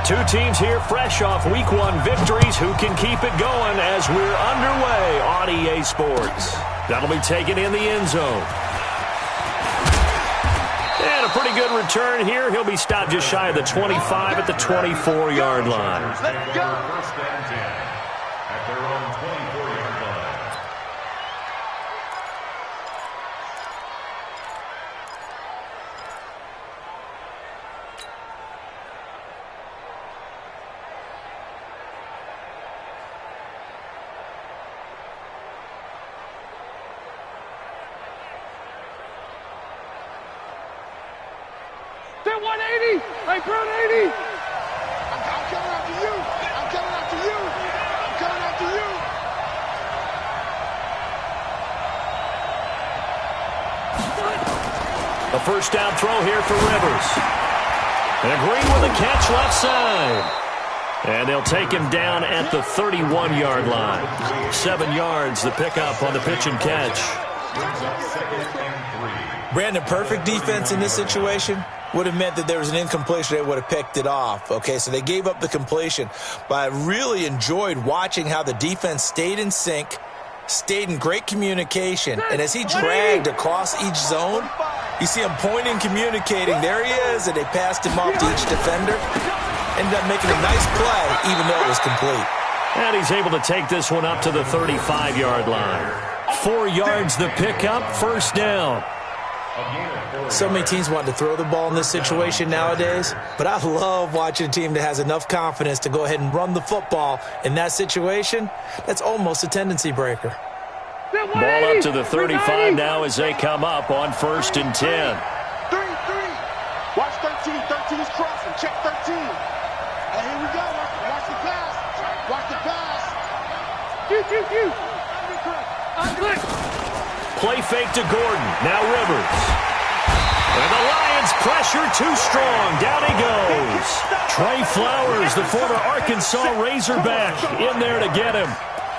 Two teams here fresh off Week 1 victories. Who can keep it going as we're underway on EA Sports? That'll be taken in the end zone. And a pretty good return here. He'll be stopped just shy of the 25 at the 24-yard line. Let's go. First and 10 at their own 24-yard line. They're 180. Hey, Brown 80. I'm coming after you. I'm coming after you. I'm coming after you. A first down throw here for Rivers. And Green with a catch left side. And they'll take him down at the 31-yard line. 7 yards, the pickup on the pitch and catch. Brandon, perfect defense in this situation would have meant that there was an incompletion. They would have picked it off. Okay, so they gave up the completion. But I really enjoyed watching how the defense stayed in sync, stayed in great communication. And as he dragged across each zone, you see him pointing, communicating. There he is, and they passed him off to each defender. Ended up making a nice play, even though it was complete. And he's able to take this one up to the 35-yard line. 4 yards the pickup, first down. So many teams want to throw the ball in this situation nowadays, but I love watching a team that has enough confidence to go ahead and run the football. In that situation, that's almost a tendency breaker. Ball up to the 35 now as they come up on first and 10. 3. Watch 13. 13 is crossing. Check 13. And here we go. Watch the pass. Watch the pass. Play fake to Gordon. Now Rivers. And the Lions pressure too strong. Down he goes. Trey Flowers, the former Arkansas Razorback, in there to get him.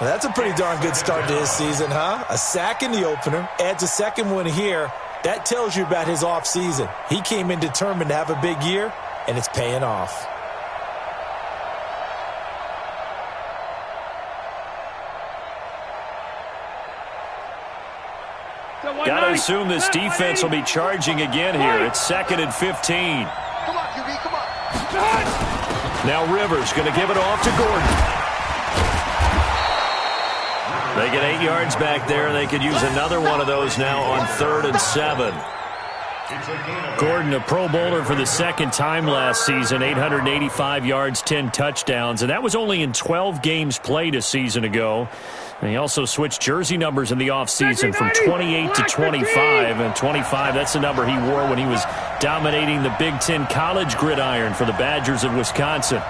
Well, that's a pretty darn good start to his season, huh? A sack in the opener, adds a second one here. That tells you about his offseason. He came in determined to have a big year, and it's paying off. Got to assume this defense will be charging again here. It's 2nd and 15. Come on, QB, come on. Now Rivers going to give it off to Gordon. They get 8 yards back there. They could use another one of those now on 3rd and 7. Gordon, a Pro Bowler for the second time last season, 885 yards, 10 touchdowns, and that was only in 12 games played a season ago. And he also switched jersey numbers in the offseason from 28 to 25, and 25, that's the number he wore when he was dominating the Big Ten college gridiron for the Badgers of Wisconsin.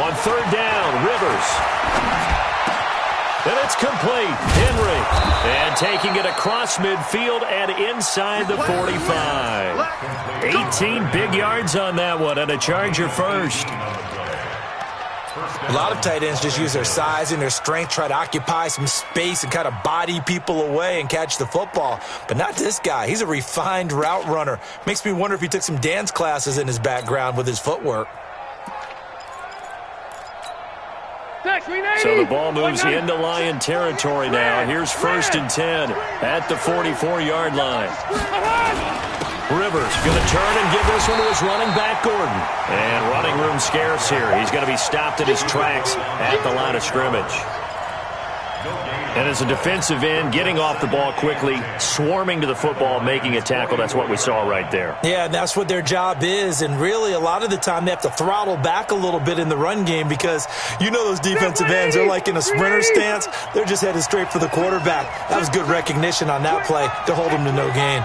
On 3rd down, Rivers. And it's complete. Henry. And taking it across midfield and inside the 45. 18 big yards on that one, and a Charger first. A lot of tight ends just use their size and their strength, try to occupy some space and kind of body people away and catch the football. But not this guy. He's a refined route runner. Makes me wonder if he took some dance classes in his background with his footwork. So the ball moves into Lion territory now. Here's 1st and 10 at the 44-yard line. Rivers going to turn and give this one to his running back, Gordon. And running room scarce here. He's going to be stopped in his tracks at the line of scrimmage. And as a defensive end, getting off the ball quickly, swarming to the football, making a tackle, that's what we saw right there. Yeah, and that's what their job is. And really, a lot of the time, they have to throttle back a little bit in the run game because you know those defensive ends, they're like in a sprinter stance. They're just headed straight for the quarterback. That was good recognition on that play to hold him to no gain.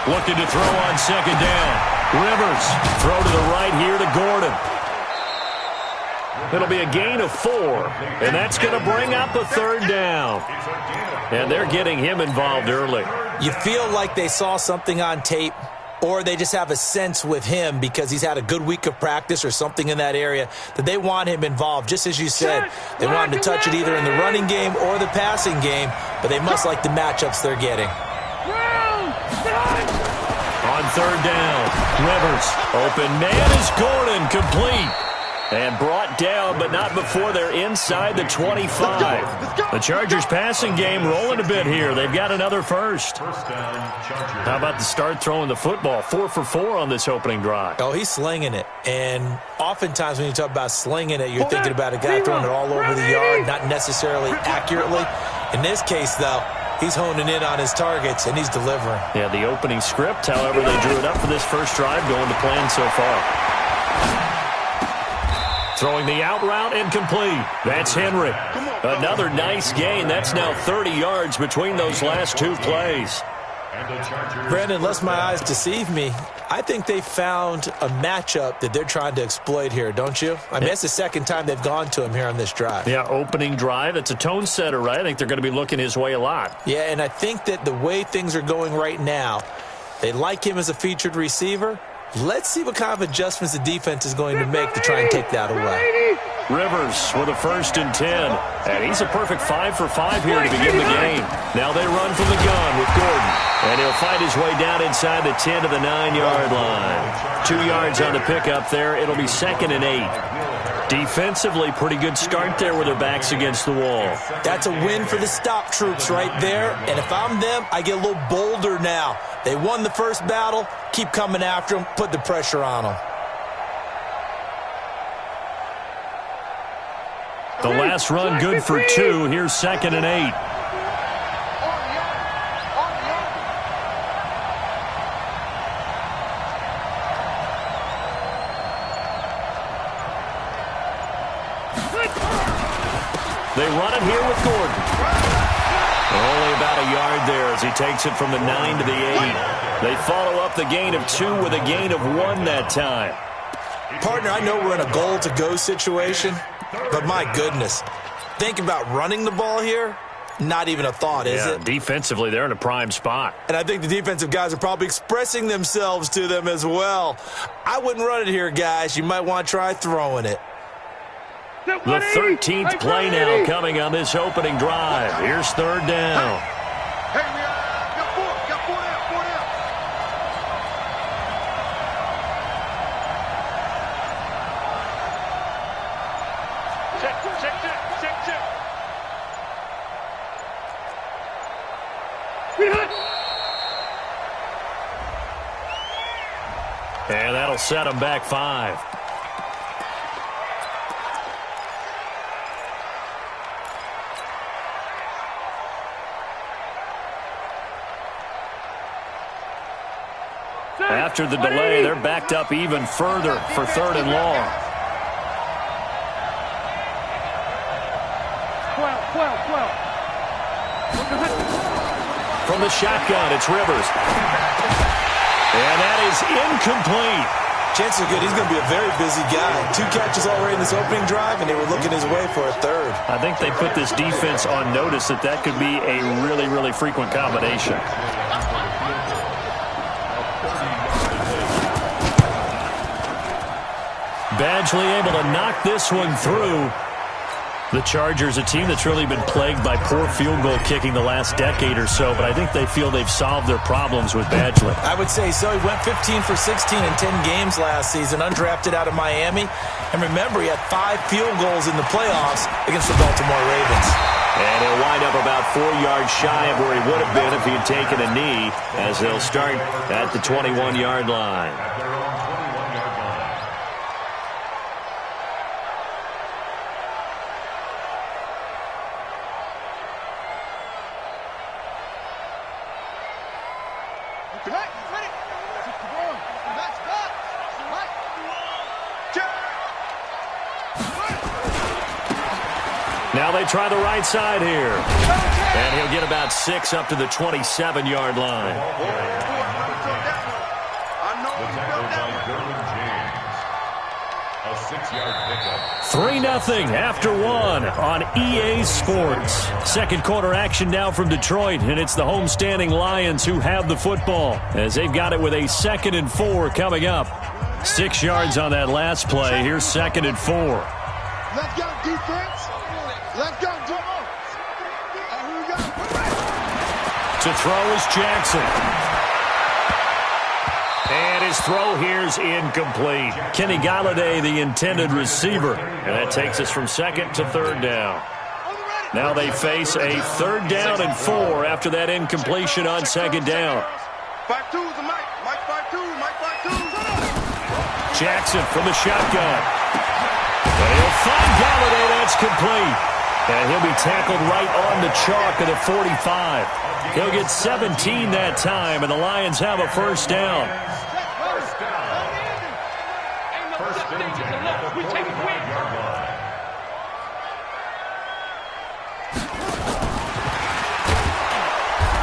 Looking to throw on 2nd down. Rivers, throw to the right here to Gordon. It'll be a gain of 4, and that's going to bring up a 3rd down. And they're getting him involved early. You feel like they saw something on tape or they just have a sense with him because he's had a good week of practice or something in that area that they want him involved. Just as you said, they want him to touch it either in the running game or the passing game, but they must like the matchups they're getting. On third down, Rivers. Open man is Gordon, complete. And brought down, but not before they're inside the 25. The Chargers passing game rolling a bit here. They've got another first. How about the start throwing the football? 4 for 4 on this opening drive. Oh, he's slinging it. And oftentimes when you talk about slinging it, you're thinking about a guy throwing it all over the yard, not necessarily accurately. In this case, though, he's honing in on his targets, and he's delivering. Yeah, the opening script, however, they drew it up for this first drive, going to plan so far. Throwing the out route incomplete. That's Henry. Another nice gain. That's now 30 yards between those last two plays. Brandon, lest my eyes deceive me, I think they found a matchup that they're trying to exploit here, don't you? I mean, that's the second time they've gone to him here on this drive. Yeah, opening drive. It's a tone setter, right? I think they're going to be looking his way a lot. Yeah, and I think that the way things are going right now, they like him as a featured receiver. Let's see what kind of adjustments the defense is going to make to try and take that away. Rivers with a 1st and 10. And he's a perfect 5 for 5 here to begin the game. Now they run from the gun with Gordon. And he'll fight his way down inside the 10 to the 9-yard line. 2 yards on the pickup there. It'll be 2nd and 8. Defensively, pretty good start there with their backs against the wall. That's a win for the stop troops right there. And if I'm them, I get a little bolder now. They won the first battle. Keep coming after them. Put the pressure on them. The last run good for 2. Here's 2nd and 8. They run it here with Gordon. Only about a yard there as he takes it from the 9 to the 8. They follow up the gain of 2 with a gain of 1 that time. Partner, I know we're in a goal-to-go situation, but my goodness, think about running the ball here. Not even a thought, is it? Defensively, they're in a prime spot. And I think the defensive guys are probably expressing themselves to them as well. I wouldn't run it here, guys. You might want to try throwing it. The 13th play now coming on this opening drive. Here's 3rd down. Hey, we got 4 down. Check. And that'll set them back 5. After the delay, they're backed up even further for 3rd and long. 12. From the shotgun, it's Rivers. And that is incomplete. Chances are good he's going to be a very busy guy. 2 catches already in this opening drive, and they were looking his way for a 3rd. I think they put this defense on notice that could be a really, really frequent combination. Badgley able to knock this one through. The Chargers, a team that's really been plagued by poor field goal kicking the last decade or so, but I think they feel they've solved their problems with Badgley. I would say so. He went 15 for 16 in 10 games last season, undrafted out of Miami. And remember, he had 5 field goals in the playoffs against the Baltimore Ravens. And he'll wind up about 4 yards shy of where he would have been if he had taken a knee, as they'll start at the 21-yard line. Now they try the right side here. And he'll get about 6 up to the 27-yard line. 3-0 after one on EA Sports. Second quarter action now from Detroit, and it's the homestanding Lions who have the football as they've got it with a 2nd and 4 coming up. 6 yards on that last play. Here's 2nd and 4. Let's go, defense. Let's go, Joe. And here we go. To throw is Jackson. And his throw here's incomplete. Kenny Galladay, the intended receiver. And that takes us from 2nd to 3rd down. Now they face a 3rd down and 4 after that incompletion on 2nd down. 5-2 is the Mike. Mike 5-2. Mike 5-2. Jackson from the shotgun. And he'll find Galladay. That's complete. And he'll be tackled right on the chalk of the 45. He'll get 17 that time, and the Lions have a 1st down.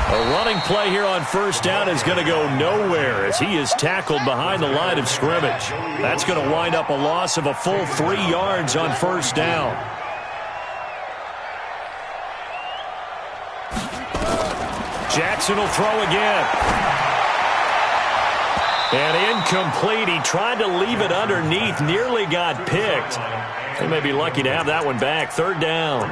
A running play here on 1st down is going to go nowhere as he is tackled behind the line of scrimmage. That's going to wind up a loss of a full 3 yards on 1st down. Jackson will throw again. And incomplete. He tried to leave it underneath, nearly got picked. They may be lucky to have that one back. 3rd down.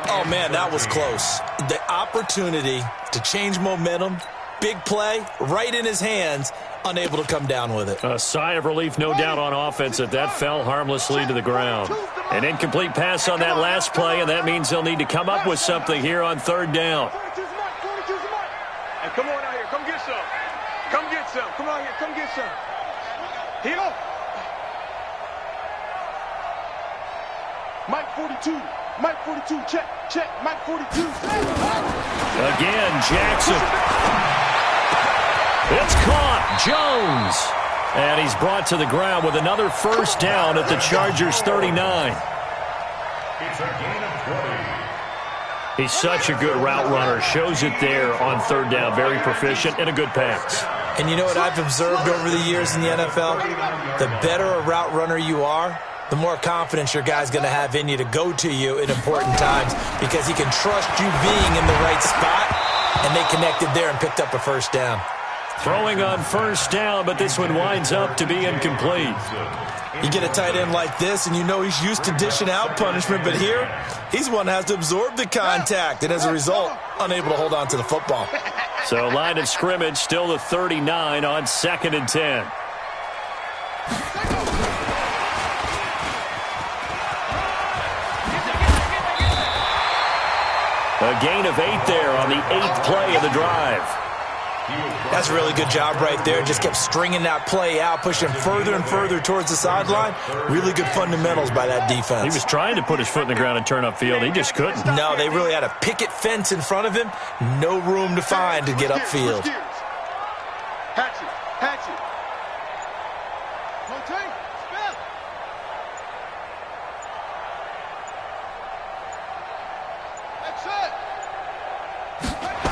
Oh, man, that was close. The opportunity to change momentum, big play, right in his hands, unable to come down with it. A sigh of relief, no doubt, on offense that fell harmlessly to the ground. An incomplete pass on that last play, and that means they'll need to come up with something here on 3rd down. Hey, come on out here. Come get some. Come get some. Come out here. Come get some. Here. Mike 42. Mike 42. Check. Check. Mike 42. Again, Jackson. It's caught. Jones. And he's brought to the ground with another 1st down at the Chargers' 39. It's a gain of 20. He's such a good route runner. Shows it there on 3rd down. Very proficient and a good pass. And you know what I've observed over the years in the NFL? The better a route runner you are, the more confidence your guy's going to have in you to go to you in important times because he can trust you being in the right spot, and they connected there and picked up a 1st down. Throwing on 1st down, but this one winds up to be incomplete. You get a tight end like this, and you know he's used to dishing out punishment, but here, he's one that has to absorb the contact, and as a result, unable to hold on to the football. So line of scrimmage, still the 39 on 2nd and 10. A gain of 8 there on the 8th play of the drive. That's a really good job right there. Just kept stringing that play out, pushing further and further towards the sideline. Really good fundamentals by that defense. He was trying to put his foot in the ground and turn upfield. He just couldn't. No, they really had a picket fence in front of him. No room to find to get upfield. Hatchet. Hatchet. Rotate. Spell. That's it.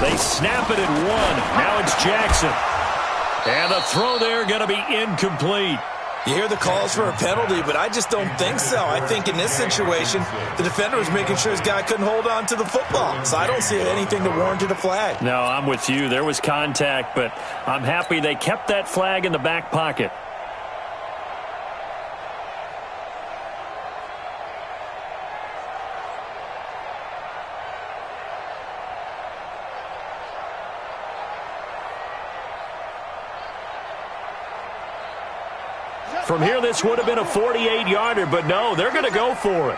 They snap it at 1. Now it's Jackson. And the throw there going to be incomplete. You hear the calls for a penalty, but I just don't think so. I think in this situation, the defender was making sure his guy couldn't hold on to the football. So I don't see anything to warrant a flag. No, I'm with you. There was contact, but I'm happy they kept that flag in the back pocket. From here, this would have been a 48-yarder, but no, they're going to go for it.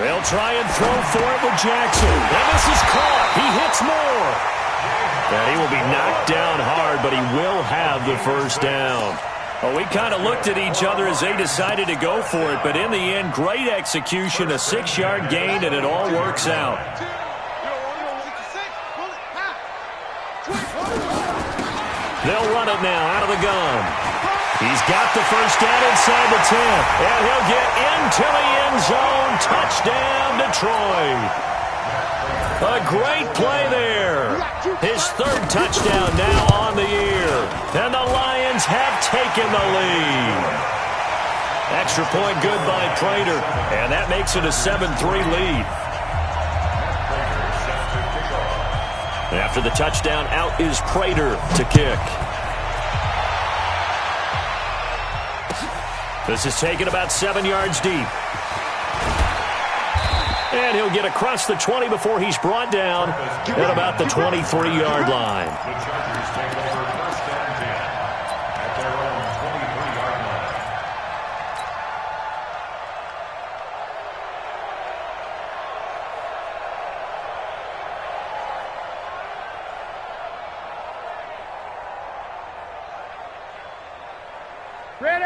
They'll try and throw for it with Jackson. And this is caught. He hits more. And he will be knocked down hard, but he will have the 1st down. Well, we kind of looked at each other as they decided to go for it, but in the end, great execution, a 6-yard gain, and it all works out. They'll run it now out of the gun. He's got the 1st down inside the 10. And he'll get into the end zone. Touchdown, Detroit. A great play there. His 3rd touchdown now on the year. And the Lions have taken the lead. Extra point good by Prater. And that makes it a 7-3 lead. After the touchdown, out is Prater to kick. This is taken about 7 yards deep. And he'll get across the 20 before he's brought down at about the 23-yard line. The Chargers take over first and 10 at their own 23-yard line.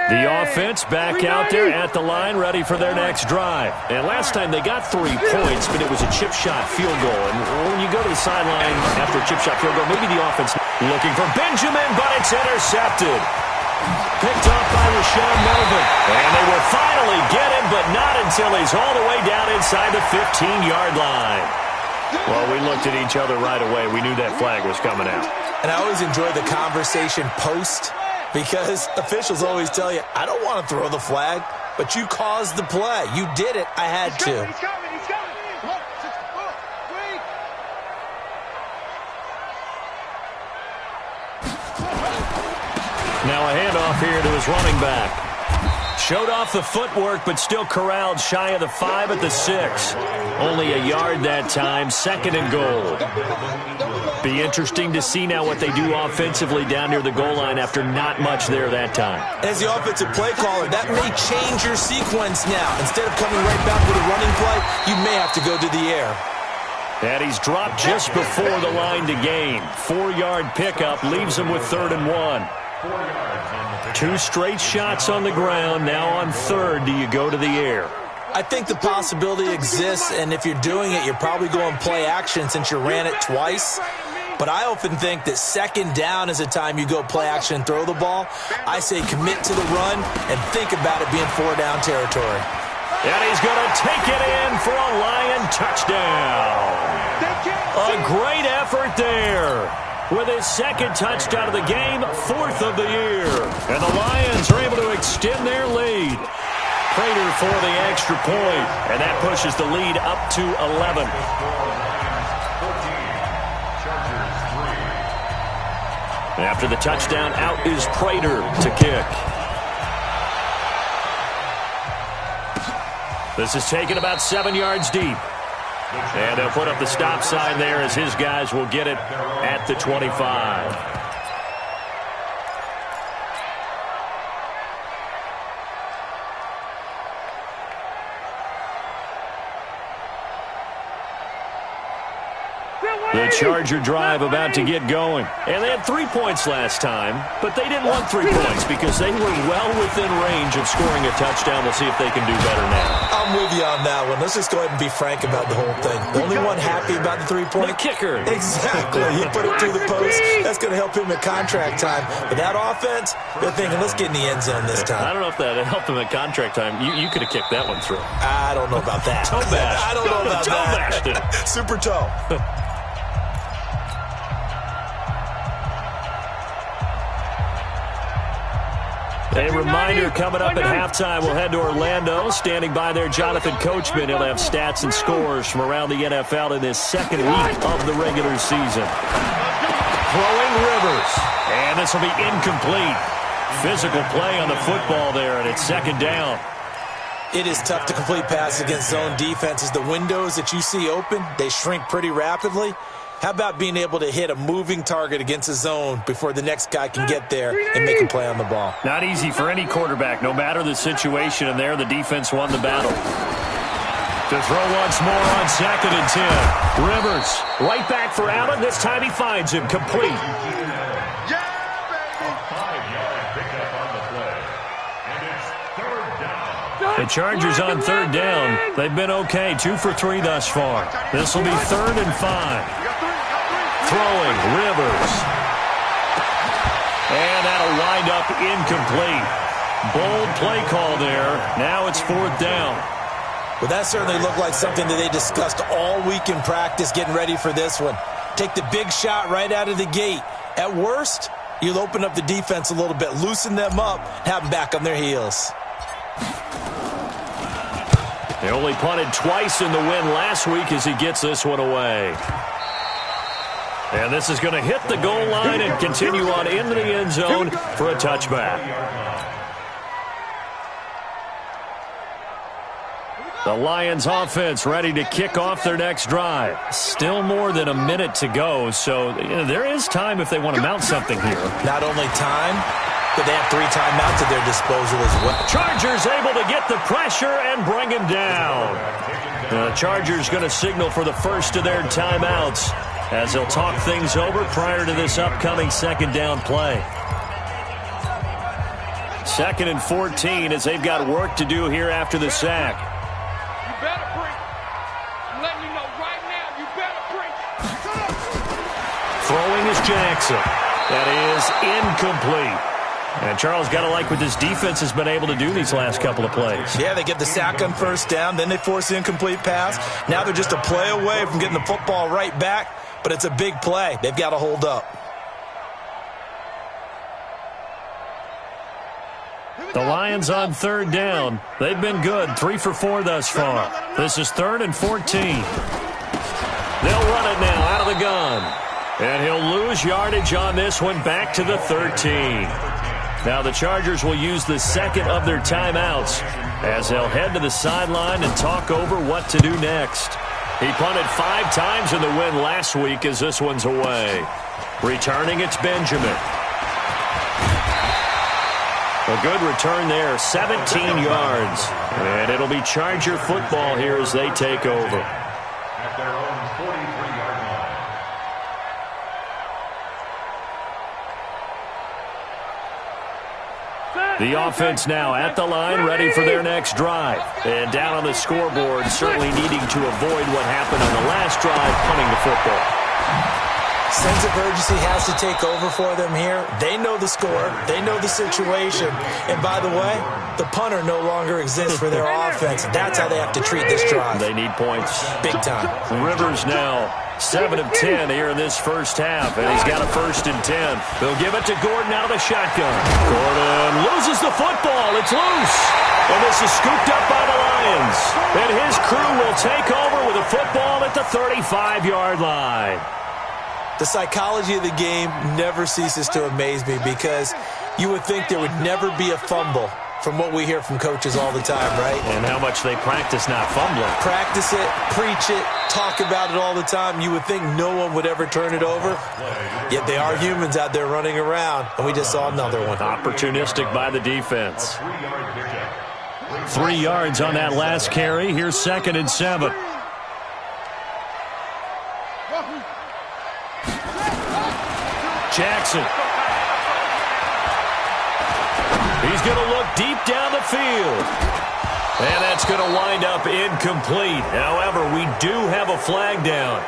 The offense back out there at the line, ready for their next drive. And last time they got 3 points, but it was a chip shot field goal. And when you go to the sideline after a chip shot field goal, maybe the offense looking for Benjamin, but it's intercepted. Picked off by Rashawn Melvin. And they will finally get him, but not until he's all the way down inside the 15-yard line. Well, we looked at each other right away. We knew that flag was coming out. And I always enjoy the conversation post, because officials always tell you, I don't want to throw the flag, but you caused the play. You did it. I had to. He's coming. He's coming. Look, wait. Now a handoff here to his running back. Showed off the footwork, but still corralled shy of the 5 at the 6. Only a yard that time, 2nd and goal. Be interesting to see now what they do offensively down near the goal line after not much there that time. As the offensive play caller, that may change your sequence now. Instead of coming right back with a running play, you may have to go to the air. And he's dropped just before the line to gain. 4-yard pickup leaves him with 3rd and 1. 4 yards on the pick. 2 straight shots on the ground. Now on 3rd, do you go to the air? I think the possibility exists, and if you're doing it, you're probably going play action since you ran it twice. But I often think that 2nd down is a time you go play action and throw the ball. I say commit to the run and think about it being 4-down territory. And he's going to take it in for a Lion touchdown. A great effort there. With his 2nd touchdown of the game, 4th of the year. And the Lions are able to extend their lead. Prater for the extra point, and that pushes the lead up to 11. After the touchdown, out is Prater to kick. This is taken about 7 yards deep. And they'll put up the stop sign there as his guys will get it at the 25. The Charger drive about to get going. And they had 3 points last time, but they didn't want 3 points because they were well within range of scoring a touchdown. We'll see if they can do better now. I'm with you on that one. Let's just go ahead and be frank about the whole thing. The only one happy about the 3-point? The kicker. Exactly. He put it through the post. That's going to help him at contract time. But that offense, they're thinking, let's get in the end zone this time. I don't know if that helped him at contract time. You could have kicked that one through. I don't know about that. Toe bash. I don't know about toe that. Bashed it. Super toe. A reminder coming up at halftime, we'll head to Orlando. Standing by there, Jonathan Coachman. He'll have stats and scores from around the NFL in this 2nd week of the regular season. Throwing Rivers. And this will be incomplete. Physical play on the football there, and it's 2nd down. It is tough to complete passes against zone defenses. The windows that you see open, they shrink pretty rapidly. How about being able to hit a moving target against a zone before the next guy can get there and make a play on the ball? Not easy for any quarterback, no matter the situation, and there the defense won the battle. To throw once more on 2nd and 10. Rivers, right back for Allen. This time he finds him, complete. A 5-yard pickup on the play. And it's 3rd down. The Chargers on 3rd down. They've been okay, 2 for 3 thus far. This will be 3rd and 5. Throwing, Rivers. And that'll wind up incomplete. Bold play call there. Now it's 4th down. Well, that certainly looked like something that they discussed all week in practice getting ready for this one. Take the big shot right out of the gate. At worst, You'll open up the defense a little bit, loosen them up, have them back on their heels. They only punted twice in the win last week as he gets this one away. And this is going to hit the goal line and continue on into the end zone for a touchback. The Lions offense ready to kick off their next drive. Still more than a minute to go, so there is time if they want to mount something here. Not only time, but they have 3 timeouts at their disposal as well. Chargers able to get the pressure and bring him down. The Chargers going to signal for the first of their timeouts as they'll talk things over prior to this upcoming second down play. 2nd and 14 as they've got work to do here after the sack. Throwing is Jackson. That is incomplete. And Charles, got to like what this defense has been able to do these last couple of plays. Yeah, they get the sack on first down, then they force the incomplete pass. Now they're just a play away from getting the football right back, but it's a big play. They've got to hold up. The Lions on 3rd down. They've been good, 3 for 4 thus far. This is 3rd and 14. They'll run it now out of the gun. And he'll lose yardage on this one back to the 13. Now the Chargers will use the second of their timeouts as they'll head to the sideline and talk over what to do next. He punted 5 times in the win last week as this one's away. Returning, it's Benjamin. A good return there, 17 yards. And it'll be Charger football here as they take over. At their own 43-yard line. The offense now at the line, ready for their next drive. And down on the scoreboard, certainly needing to avoid what happened on the last drive, punting the football. Sense of urgency has to take over for them here. They know the score. They know the situation. And by the way, the punter no longer exists for their offense. That's how they have to treat this drive. They need points. Big time. Rivers now 7 of 10 here in this first half, and he's got a 1st and 10. They'll give it to Gordon out of the shotgun. Gordon loses the football. It's loose. And this is scooped up by the Lions. And his crew will take over with a football at the 35-yard line. The psychology of the game never ceases to amaze me because you would think there would never be a fumble from what we hear from coaches all the time, right? And how much they practice not fumbling. Practice it, preach it, talk about it all the time. You would think no one would ever turn it over. Yet they are humans out there running around, and we just saw another one. Opportunistic by the defense. 3 yards on that last carry. Here's 2nd and 7. Jackson. He's going to look deep down the field. And that's going to wind up incomplete. However, we do have a flag down.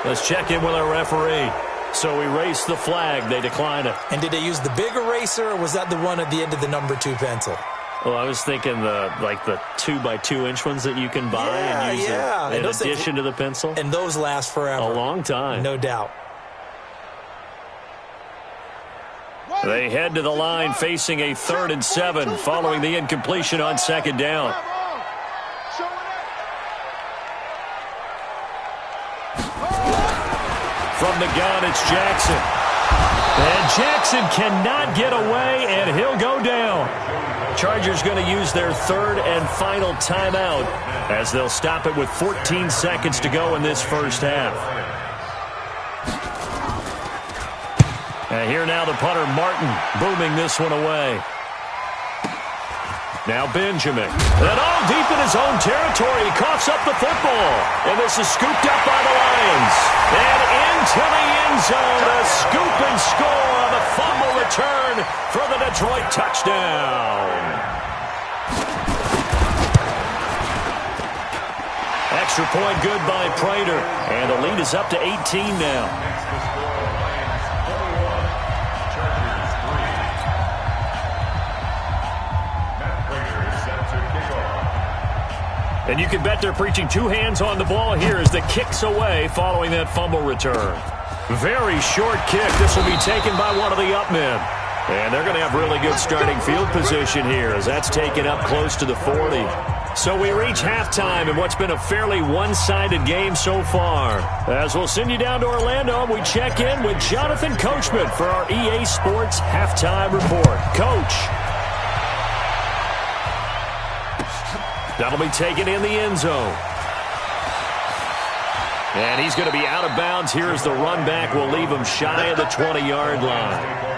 Let's check in with our referee. So we erase the flag. They decline it. And did they use the big eraser, or was that the one at the end of the number 2 pencil? Well, I was thinking the 2x2-inch ones that you can buy and use in addition to the pencil. And those last forever. A long time. No doubt. They head to the line facing a 3rd and 7 following the incompletion on 2nd down. From the gun, it's Jackson. And Jackson cannot get away, and he'll go down. Chargers going to use their 3rd and final timeout as they'll stop it with 14 seconds to go in this first half. And here now the punter, Martin, booming this one away. Now Benjamin. And all deep in his own territory. He coughs up the football. And this is scooped up by the Lions. And into the end zone. A scoop and score on the fumble return for the Detroit touchdown. Extra point good by Prater. And the lead is up to 18 now. And you can bet they're preaching 2 hands on the ball here as the kick's away following that fumble return. Very short kick. This will be taken by one of the up men. And they're going to have really good starting field position here as that's taken up close to the 40. So we reach halftime in what's been a fairly one-sided game so far. As we'll send you down to Orlando, we check in with Jonathan Coachman for our EA Sports Halftime Report. Coach. That'll be taken in the end zone. And he's going to be out of bounds. Here's the run back. We'll leave him shy of the 20-yard line.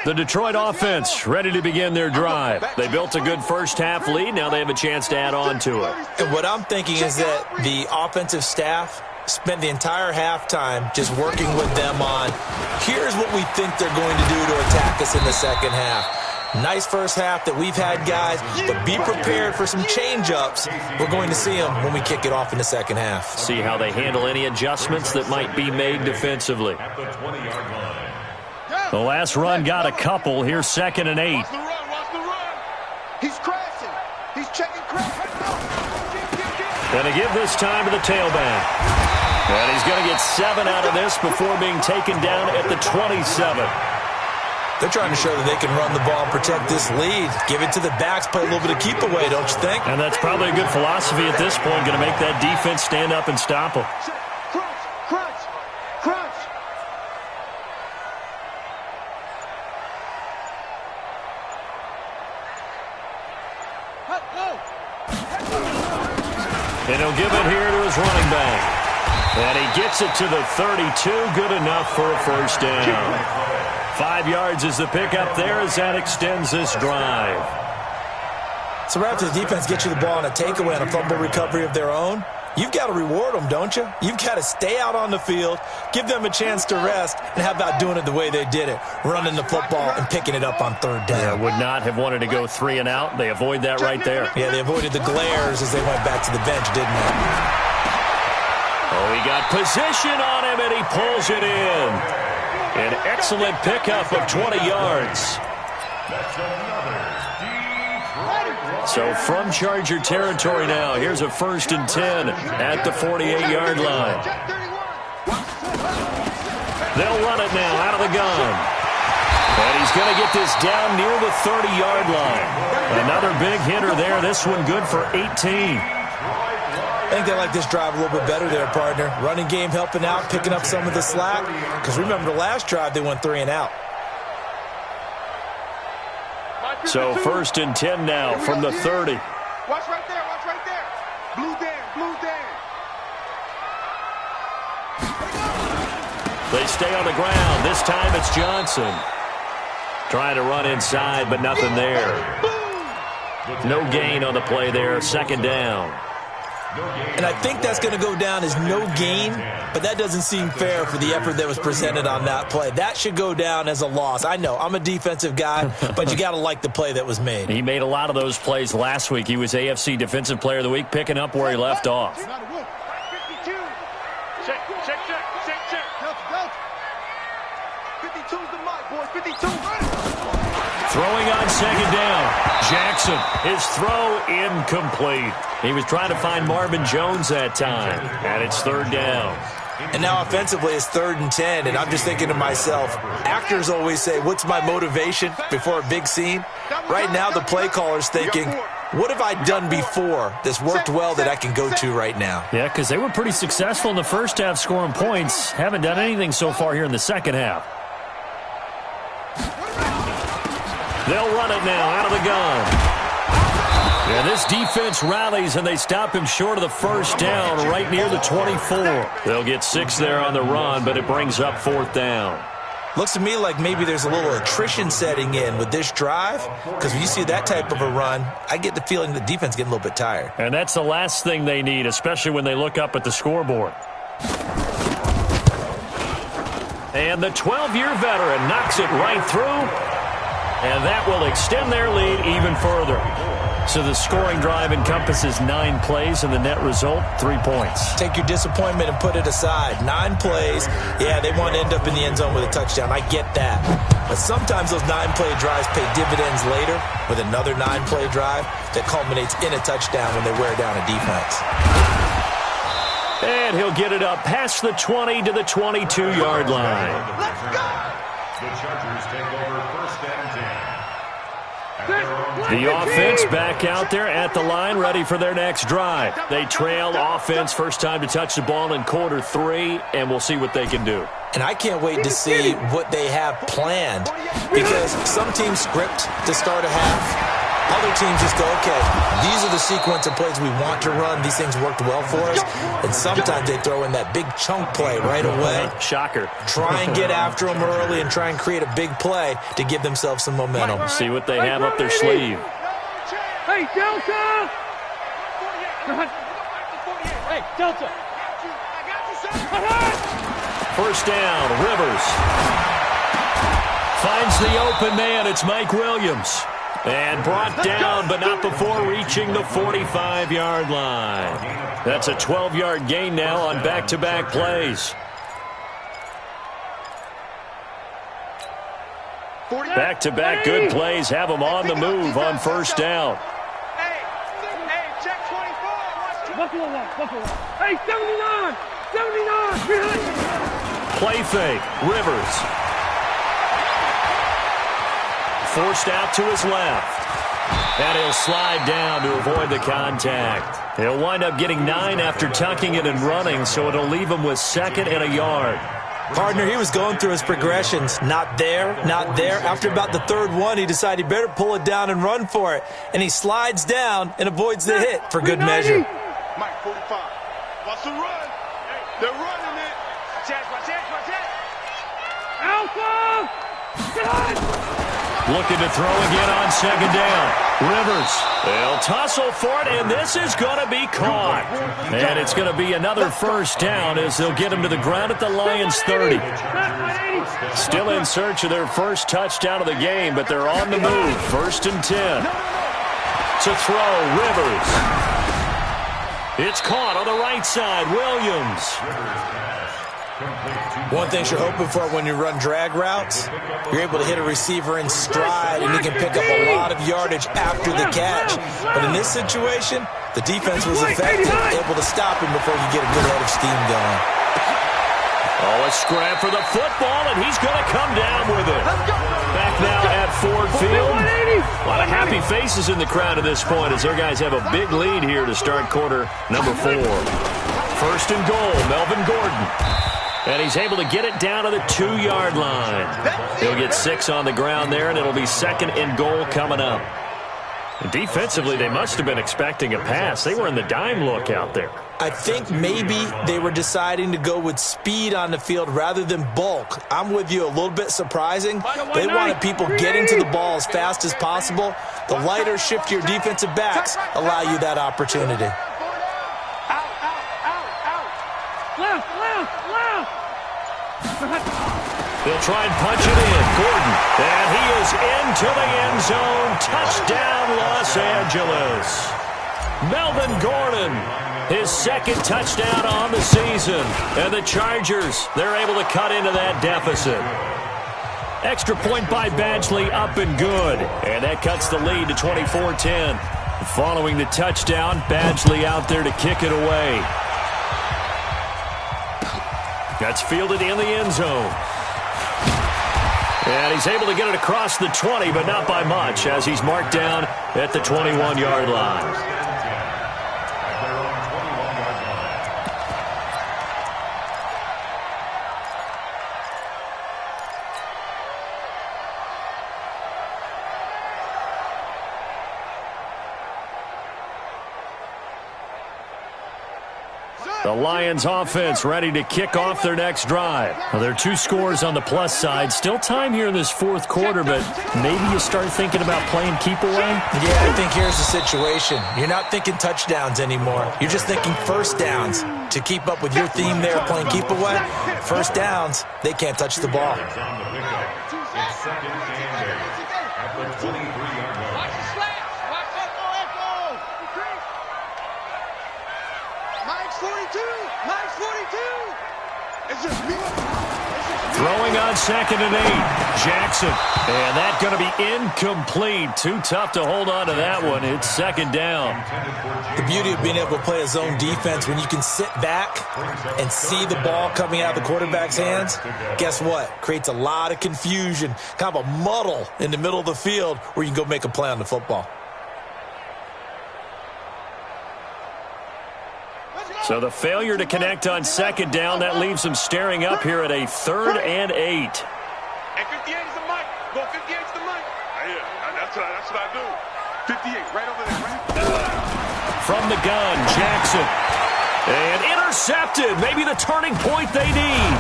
The Detroit offense ready to begin their drive. They built a good first-half lead. Now they have a chance to add on to it. And what I'm thinking is that the offensive staff spent the entire halftime just working with them on, here's what we think they're going to do to attack us in the second half. Nice first half that we've had, guys, but be prepared for some change-ups. We're going to see them when we kick it off in the second half. See how they handle any adjustments that might be made defensively. The last run got a couple. Here's 2nd and 8. Watch the run. He's crashing. He's checking crash. Going to give this time to the tailback. And he's going to get 7 out of this before being taken down at the 27. They're trying to show that they can run the ball and protect this lead. Give it to the backs, play a little bit of keep away, don't you think? And that's probably a good philosophy at this point. Going to make that defense stand up and stop them. And he'll give it here to his running back. And he gets it to the 32. Good enough for a first down. 5 yards is the pickup there as that extends this drive. So right after the defense gets you the ball on a takeaway and a fumble recovery of their own, you've got to reward them, don't you? You've got to stay out on the field, give them a chance to rest, and how about doing it the way they did it, running the football and picking it up on third down. Yeah, would not have wanted to go 3 and out. They avoid that right there. Yeah, they avoided the glares as they went back to the bench, didn't they? Oh, he got position on him, and he pulls it in. An excellent pickup of 20 yards. So from Charger territory now, here's a 1st and 10 at the 48-yard line. They'll run it now out of the gun. And he's going to get this down near the 30-yard line. Another big hitter there. This one good for 18. I think they like this drive a little bit better there, partner. Running game helping out, picking up some of the slack. Because remember the last drive, they went 3 and out. So 1st and 10 now from the 30. Watch right there. Blue Dan. They stay on the ground. This time it's Johnson. Trying to run inside, but nothing there. No gain on the play there. 2nd down. And I think that's going to go down as no gain, but that doesn't seem fair for the effort that was presented on that play. That should go down as a loss. I know, I'm a defensive guy, but you got to like the play that was made. He made a lot of those plays last week. He was AFC Defensive Player of the Week, picking up where he left off. 52. Check. 52's the mark, boys. 52. Throwing on 2nd down. Jackson, his throw incomplete. He was trying to find Marvin Jones that time, and it's 3rd down. And now offensively it's 3rd and 10, and I'm just thinking to myself, actors always say, what's my motivation before a big scene? Right now the play caller's thinking, what have I done before that's worked well that I can go to right now? Yeah, because they were pretty successful in the first half scoring points. Haven't done anything so far here in the second half. They'll run it now out of the gun. And this defense rallies, and they stop him short of the first down right near the 24. They'll get 6 there on the run, but it brings up 4th down. Looks to me like maybe there's a little attrition setting in with this drive, because when you see that type of a run, I get the feeling the defense is getting a little bit tired. And that's the last thing they need, especially when they look up at the scoreboard. And the 12-year veteran knocks it right through. And that will extend their lead even further. So the scoring drive encompasses 9 plays, and the net result, 3 points. Take your disappointment and put it aside. 9 plays. Yeah, they want to end up in the end zone with a touchdown. I get that. But sometimes those 9-play drives pay dividends later with another 9-play drive that culminates in a touchdown when they wear down a defense. And he'll get it up past the 20 to the 22-yard line. Let's go! The Chargers take over 1st and 10. The offense back out there at the line, ready for their next drive. They trail offense, first time to touch the ball in quarter 3, and we'll see what they can do. And I can't wait to see what they have planned, because some teams script to start a half. Other teams just go, okay, these are the sequence of plays we want to run. These things worked well for us. And sometimes they throw in that big chunk play right away. Shocker. Try and get after them early and try and create a big play to give themselves some momentum. See what they have up their sleeve. Hey, Delta! Hey, Delta! First down, Rivers. Finds the open man. It's Mike Williams. And brought down, but not before reaching the 45-yard line. That's a 12-yard gain now on back-to-back plays. Back-to-back good plays have them on the move on first down. Hey, check 24. Buffalo one. Hey, 79! 79! Play fake, Rivers. Forced out to his left. And he'll slide down to avoid the contact. He'll wind up getting 9 after tucking it and running, so it'll leave him with 2nd and a yard. Partner, he was going through his progressions. Not there, not there. After about the 3rd one, he decided he better pull it down and run for it. And he slides down and avoids the hit for good measure. Mike 45. Watch the run. They're running it. Watch it. Alpha! Get on! Looking to throw again on 2nd down. Rivers. They'll tussle for it, and this is going to be caught. And it's going to be another first down as they'll get him to the ground at the Lions' 30. Still in search of their first touchdown of the game, but they're on the move. 1st and 10. To throw, Rivers. It's caught on the right side, Williams. One thing you're hoping for when you run drag routes, you're able to hit a receiver in stride, and he can pick up a lot of yardage after the catch. But in this situation, the defense was effective, able to stop him before you get a good head of steam going. Oh, a scrap for the football, and he's going to come down with it. Back now at Ford Field. A lot of happy faces in the crowd at this point as their guys have a big lead here to start quarter number 4. 1st and goal, Melvin Gordon. And he's able to get it down to the 2-yard line. He'll get 6 on the ground there, and it'll be 2nd and goal coming up. And defensively, they must have been expecting a pass. They were in the dime look out there. I think maybe they were deciding to go with speed on the field rather than bulk. I'm with you, a little bit surprising. They wanted people getting to the ball as fast as possible. The lighter, shiftier defensive backs allow you that opportunity. Left! They'll try and punch it in. Gordon. And he is into the end zone. Touchdown, Los Angeles. Melvin Gordon, his 2nd touchdown on the season. And the Chargers, they're able to cut into that deficit. Extra point by Badgley, up and good. And that cuts the lead to 24-10. Following the touchdown, Badgley out there to kick it away. That's fielded in the end zone. And he's able to get it across the 20, but not by much, as he's marked down at the 21-yard line. The Lions offense ready to kick off their next drive. Well, there are 2 scores on the plus side. Still time here in this 4th quarter, but maybe you start thinking about playing keep away? Yeah, I think here's the situation. You're not thinking touchdowns anymore. You're just thinking first downs. To keep up with your theme there, playing keep away, first downs, they can't touch the ball. Mike's 42. Mike's 42. It's just me. Throwing on 2nd and 8. Jackson. And that's going to be incomplete. Too tough to hold on to that one. It's 2nd down. The beauty of being able to play a zone defense when you can sit back and see the ball coming out of the quarterback's hands, guess what? Creates a lot of confusion, kind of a muddle in the middle of the field where you can go make a play on the football. So the failure to connect on 2nd down, that leaves them staring up here at a 3rd and 8. Hey, 58 is the mic. Go 58 is the mic. Yeah, that's what I do. 58, right over there, right? From the gun, Jackson. And intercepted. Maybe the turning point they need.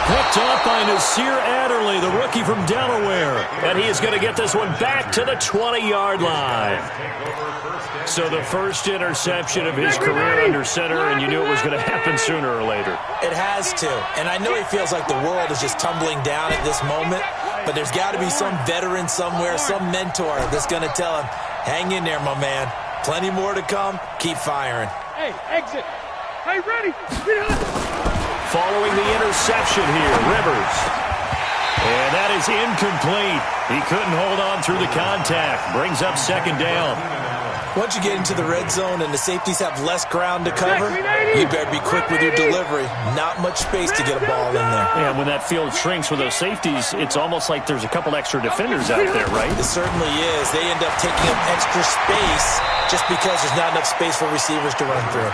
Picked off by Nasir Adderley, the rookie from Delaware. And he is going to get this one back to the 20-yard line. So the first interception of his career under center, and you knew it was going to happen sooner or later. It has to. And I know he feels like the world is just tumbling down at this moment, but there's got to be some veteran somewhere, some mentor that's going to tell him, hang in there, my man. Plenty more to come. Keep firing. Hey, exit. Hey, ready. Following the interception here, Rivers. And that is incomplete. He couldn't hold on through the contact. Brings up 2nd down. Once you get into the red zone and the safeties have less ground to cover, you better be quick with your delivery. Not much space to get a ball in there. Yeah, when that field shrinks with those safeties, it's almost like there's a couple extra defenders out there, right? It certainly is. They end up taking up extra space just because there's not enough space for receivers to run through.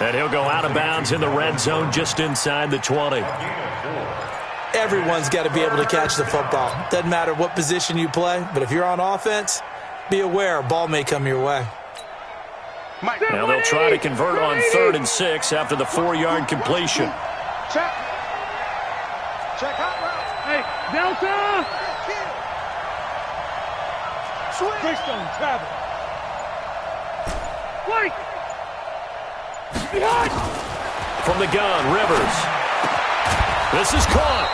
And he'll go out of bounds in the red zone just inside the 20. Everyone's got to be able to catch the football. Doesn't matter what position you play, but if you're on offense, be aware a ball may come your way. Now they'll try to convert on 3rd and 6 after the 4-yard completion. Check. Check hot route. Hey, Delta. Swing. Keystone, travel. Wait. Behind. From the gun, Rivers. This is caught.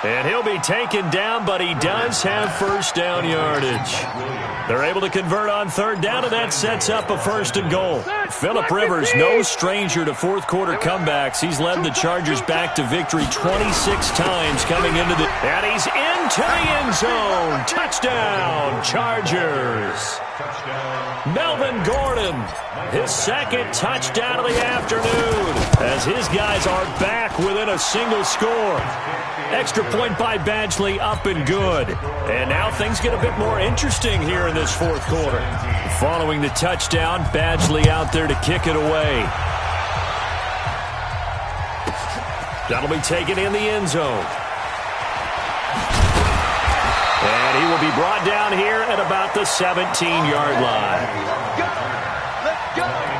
And he'll be taken down, but he does have first down yardage. They're able to convert on 3rd down, and that sets up a 1st and goal. Phillip Rivers, no stranger to fourth-quarter comebacks. He's led the Chargers back to victory 26 times coming into the... And he's into the end zone. Touchdown, Chargers. Melvin Gordon, his 2nd touchdown of the afternoon, as his guys are back within a single score. Extra point by Badgley, up and good. And now things get a bit more interesting here in this 4th quarter. Following the touchdown, Badgley out there to kick it away. That'll be taken in the end zone. And he will be brought down here at about the 17-yard line. Let's go.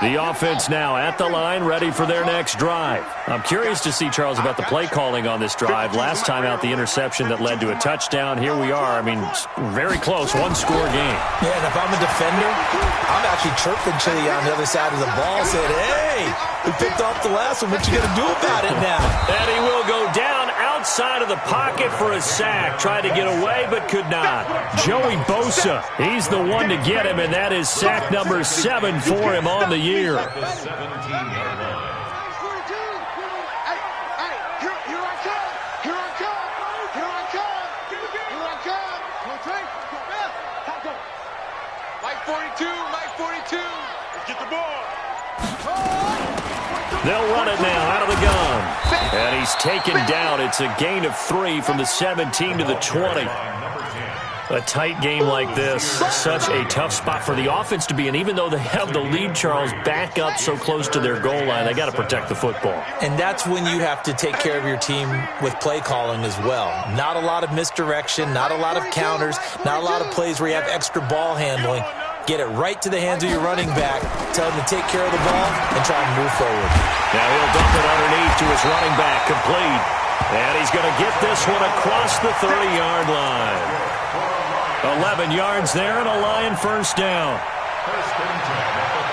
The offense now at the line, ready for their next drive. I'm curious to see, Charles, about the play calling on this drive. Last time out, the interception that led to a touchdown. Here we are. I mean, very close, one-score game. Yeah, and if I'm a defender, I'm actually chirping to you on the other side of the ball, saying, hey, we picked off the last one. What you going to do about it now? And he will go down outside of the pocket for a sack. Tried to get away, but could not. Joey Bosa, he's the one to get him, and that is sack number 7 for him on the year. Hey, here I come. Here I come. Here I come. Here I come. Mike 42, Mike 42. Let's get the ball. They'll run it now out of the gun. And he's taken down. It's a gain of 3 from the 17 to the 20. A tight game like this, such a tough spot for the offense to be in. Even though they have the lead, Charles, back up so close to their goal line, they got to protect the football. And that's when you have to take care of your team with play calling as well. Not a lot of misdirection, not a lot of counters, not a lot of plays where you have extra ball handling. Get it right to the hands of your running back, tell him to take care of the ball, and try and move forward. Now he'll dump it underneath to his running back, complete. And he's going to get this one across the 30-yard line. 11 yards there and a Lion first down.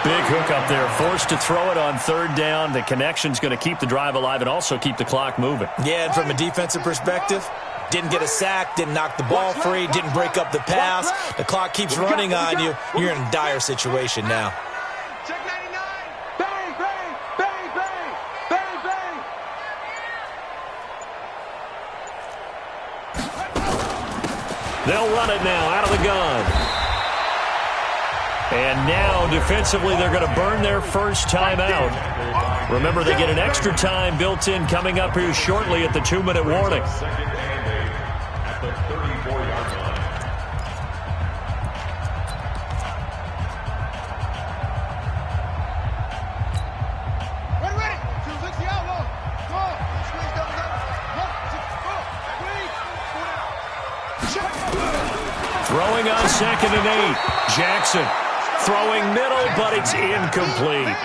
Big hook up there, forced to throw it on third down. The connection's going to keep the drive alive and also keep the clock moving. Yeah, and from a defensive perspective, didn't get a sack, didn't knock the ball free, didn't break up the pass. The clock keeps running on you. You're in a dire situation now. Check 99. Bang, bang, bang, bang, bang, bang. They'll run it now out of the gun. And now, defensively, they're going to burn their first time out. Remember, they get an extra time built in coming up here shortly at the 2-minute warning. At the 34-yard line. Ready. 260 out, low. Go. Squeeze down the gun. 1, 2, 4. Throwing on 2nd and 8. Jackson throwing middle, but it's incomplete.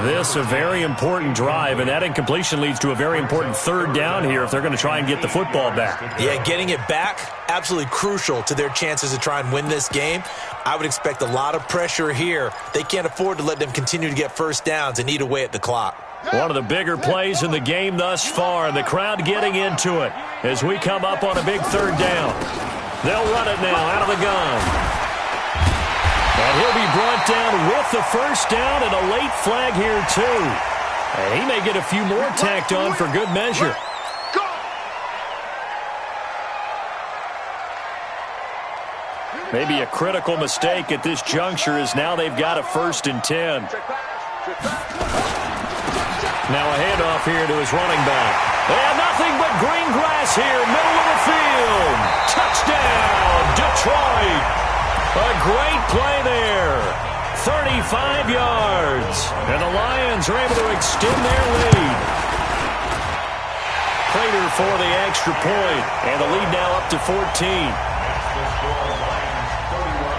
This a very important drive, and that incompletion leads to a very important third down here if they're going to try and get the football back. Yeah, getting it back, absolutely crucial to their chances to try and win this game. I would expect a lot of pressure here. They can't afford to let them continue to get first downs and eat away at the clock. One of the bigger plays in the game thus far, and the crowd getting into it as we come up on a big third down. They'll run it now out of the gun. And he'll be brought down with the first down and a late flag here, too. And he may get a few more tacked on for good measure. Maybe a critical mistake at this juncture is now they've got a 1st and 10. Now a handoff here to his running back. And nothing but green grass here, middle of the field. Touchdown, Detroit. A great play there. 35 yards. And the Lions are able to extend their lead. Prater for the extra point. And the lead now up to 14. That's the score. Lions 31.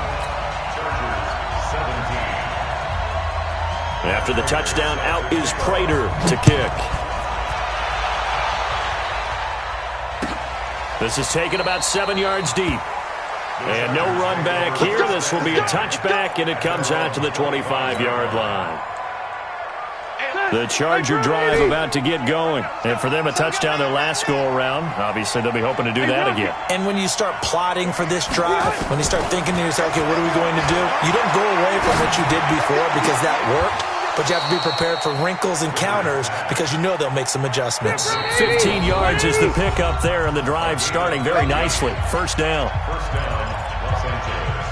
Chargers 17. After the touchdown, out is Prater to kick. This is taken about 7 yards deep. And no run back here. This will be a touchback, and it comes out to the 25-yard line. The Charger drive about to get going. And for them, a touchdown their last go-around. Obviously, they'll be hoping to do that again. And when you start plotting for this drive, when you start thinking to yourself, okay, what are we going to do? You don't go away from what you did before because that worked. But you have to be prepared for wrinkles and counters because you know they'll make some adjustments. 15 yards is the pickup there, and the drive starting very nicely. First down. First down, Los Angeles.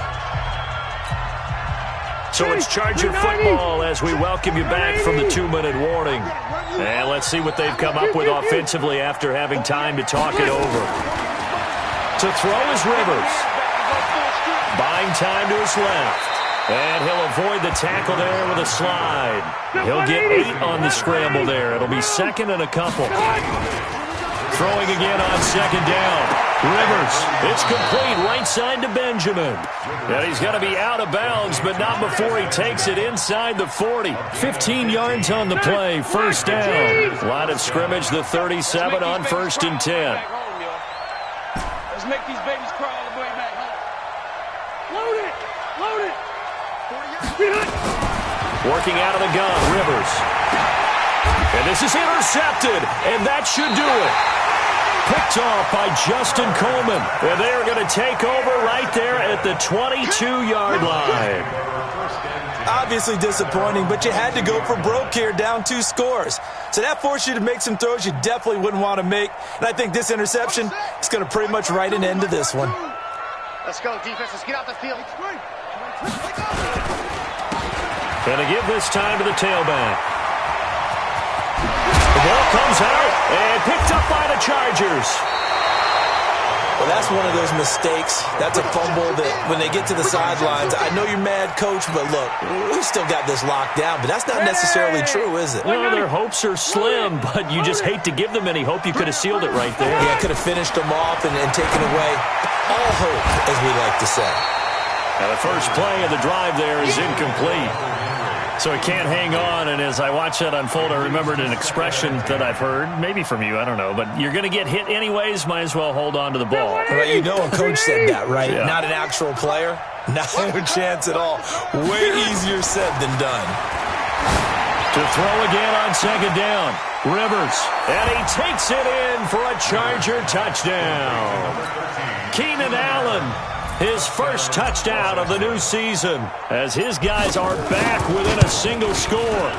So it's Charger football as we welcome you back from the 2-minute warning. And let's see what they've come up with offensively after having time to talk it over. To throw is Rivers. Buying time to his left. And he'll avoid the tackle there with a slide. He'll get 8 on the scramble there. It'll be 2nd and a couple. Throwing again on 2nd down. Rivers, it's complete right side to Benjamin. And he's going to be out of bounds, but not before he takes it inside the 40. 15 yards on the play, first down. Line of scrimmage, the 37 on 1st and 10. Let's make these babies crawl all the way back home. Load it! Load it! Working out of the gun, Rivers. And this is intercepted, and that should do it. Picked off by Justin Coleman. And they are going to take over right there at the 22-yard line. Obviously disappointing, but you had to go for broke here, down 2 scores. So that forced you to make some throws you definitely wouldn't want to make. And I think this interception is going to pretty much write an end to this one. Let's go, defense. Let's get out the field. Going to give this time to the tailback. The ball comes out and picked up by the Chargers. Well, that's one of those mistakes. That's a fumble that when they get to the sidelines, I know you're mad, Coach, but look, we've still got this locked down. But that's not necessarily true, is it? Well, their hopes are slim, but you just hate to give them any hope. You could have sealed it right there. Yeah, could have finished them off and taken away all hope, as we like to say. Now, the first play of the drive there is incomplete. So he can't hang on, and as I watch that unfold, I remembered an expression that I've heard, maybe from you, I don't know, but you're going to get hit anyways, might as well hold on to the ball. Well, you know a coach said that, right? Yeah. Not an actual player. Not a chance at all. Way easier said than done. To throw again on second down. Rivers, and he takes it in for a Charger touchdown. Keenan Allen, his first touchdown of the new season, as his guys are back within a single score.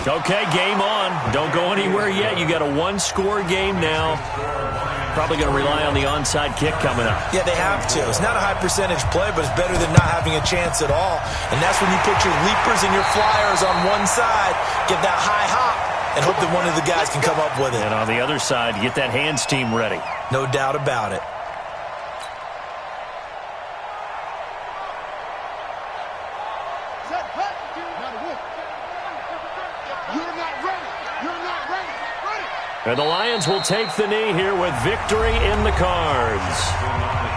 Okay, game on. Don't go anywhere yet. You got a one-score game now. Probably going to rely on the onside kick coming up. Yeah, they have to. It's not a high-percentage play, but it's better than not having a chance at all. And that's when you put your leapers and your flyers on one side, get that high hop, and hope that one of the guys can come up with it. And on the other side, get that hands team ready. No doubt about it. And the Lions will take the knee here with victory in the cards.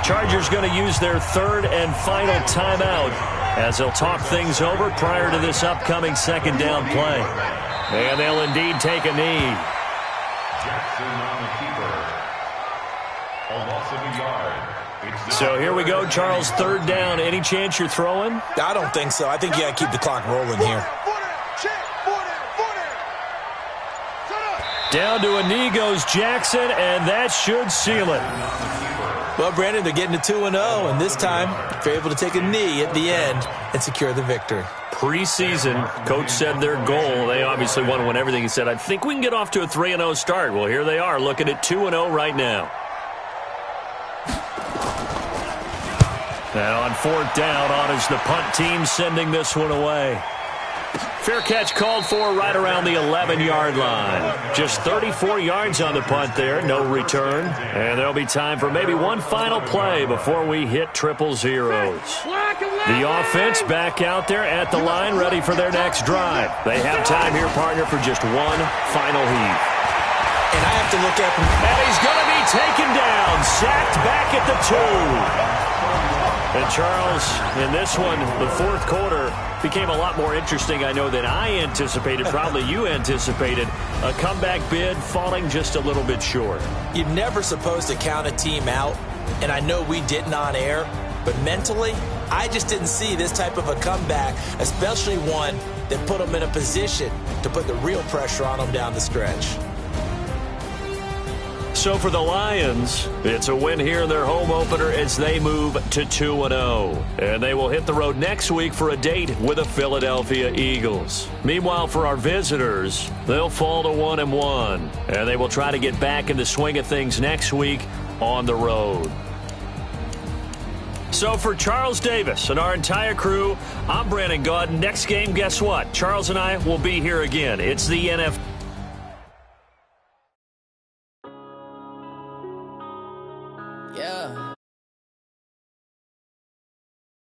Chargers going to use their third and final timeout as they'll talk things over prior to this upcoming second down play. And they'll indeed take a knee. Jackson on the keeper. A loss of a yard. So here we go, Charles, third down. Any chance you're throwing? I don't think so. I think you got to keep the clock rolling here. Down to a knee goes Jackson, and that should seal it. Well, Brandon, they're getting to 2-0, and this time they're able to take a knee at the end and secure the victory. Preseason, coach said their goal, they obviously want to win everything. He said, I think we can get off to a 3-0 start. Well, here they are, looking at 2-0 right now. Now on fourth down, on is the punt team sending this one away. Fair catch called for right around the 11-yard line. Just 34 yards on the punt there, no return. And there'll be time for maybe one final play before we hit triple zeros. The offense back out there at the line, ready for their next drive. They have time here, partner, for just one final heave. And I have to look at him. And he's going to be taken down, sacked back at the 2. And Charles, in this one, the fourth quarter became a lot more interesting, I know, than I anticipated, probably you anticipated. A comeback bid falling just a little bit short. You're never supposed to count a team out, and I know we didn't on air, but mentally, I just didn't see this type of a comeback, especially one that put them in a position to put the real pressure on them down the stretch. So for the Lions, it's a win here in their home opener as they move to 2-0. And they will hit the road next week for a date with the Philadelphia Eagles. Meanwhile, for our visitors, they'll fall to 1-1. And they will try to get back in the swing of things next week on the road. So for Charles Davis and our entire crew, I'm Brandon Gaudin. Next game, guess what? Charles and I will be here again. It's the NFL.